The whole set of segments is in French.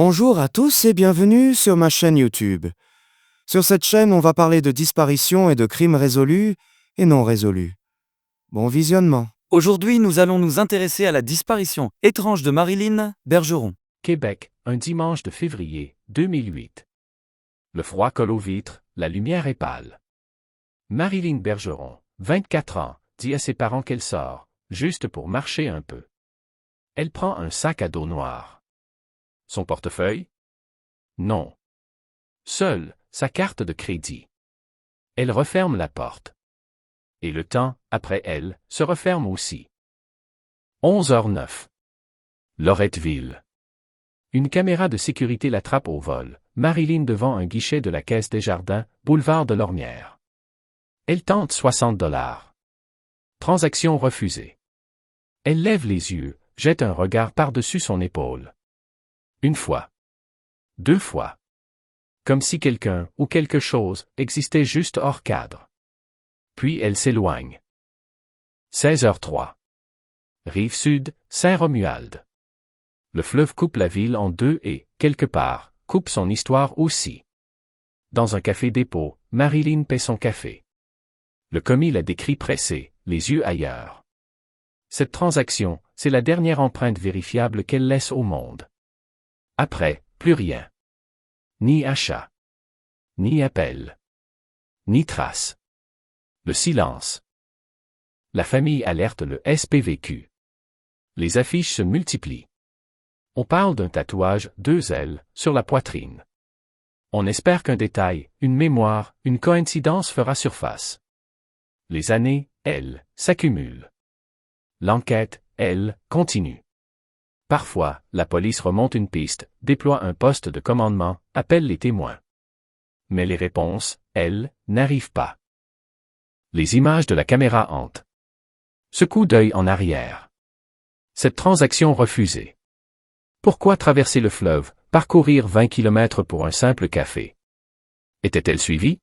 Bonjour à tous et bienvenue sur ma chaîne YouTube. Sur cette chaîne, on va parler de disparitions et de crimes résolus et non résolus. Bon visionnement. Aujourd'hui, nous allons nous intéresser à la disparition étrange de Marilyn Bergeron. Québec, un dimanche de février 2008. Le froid colle aux vitres, la lumière est pâle. Marilyn Bergeron, 24 ans, dit à ses parents qu'elle sort, juste pour marcher un peu. Elle prend un sac à dos noir. Son portefeuille? Non. Seule, sa carte de crédit. Elle referme la porte. Et le temps, après elle, se referme aussi. 11h09. Loretteville. Une caméra de sécurité l'attrape au vol, Marilyn devant un guichet de la Caisse des Jardins, boulevard de Lormière. Elle tente $60. Transaction refusée. Elle lève les yeux, jette un regard par-dessus son épaule. Une fois. 2 fois. Comme si quelqu'un ou quelque chose existait juste hors cadre. Puis elle s'éloigne. 16h03. Rive-Sud, Saint-Romuald. Le fleuve coupe la ville en deux et, quelque part, coupe son histoire aussi. Dans un café dépôt, Marilyn paie son café. Le commis la décrit pressée, les yeux ailleurs. Cette transaction, c'est la dernière empreinte vérifiable qu'elle laisse au monde. Après, plus rien. Ni achat. Ni appel. Ni trace. Le silence. La famille alerte le SPVQ. Les affiches se multiplient. On parle d'un tatouage, 2 ailes, sur la poitrine. On espère qu'un détail, une mémoire, une coïncidence fera surface. Les années, elles, s'accumulent. L'enquête, elle, continue. Parfois, la police remonte une piste, déploie un poste de commandement, appelle les témoins. Mais les réponses, elles, n'arrivent pas. Les images de la caméra hantent. Ce coup d'œil en arrière. Cette transaction refusée. Pourquoi traverser le fleuve, parcourir 20 km pour un simple café? Était-elle suivie?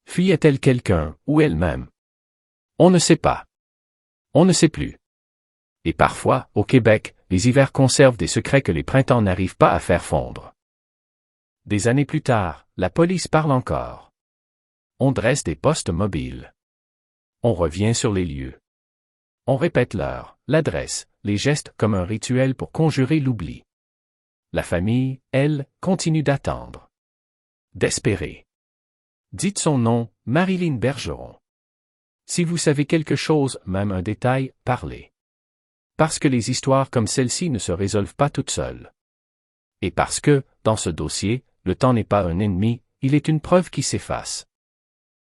Fuyait-elle quelqu'un, ou elle-même? On ne sait pas. On ne sait plus. Et parfois, au Québec, les hivers conservent des secrets que les printemps n'arrivent pas à faire fondre. Des années plus tard, la police parle encore. On dresse des postes mobiles. On revient sur les lieux. On répète l'heure, l'adresse, les gestes comme un rituel pour conjurer l'oubli. La famille, elle, continue d'attendre. D'espérer. Dites son nom, Marilyn Bergeron. Si vous savez quelque chose, même un détail, parlez. Parce que les histoires comme celle-ci ne se résolvent pas toutes seules. Et parce que, dans ce dossier, le temps n'est pas un ennemi, il est une preuve qui s'efface.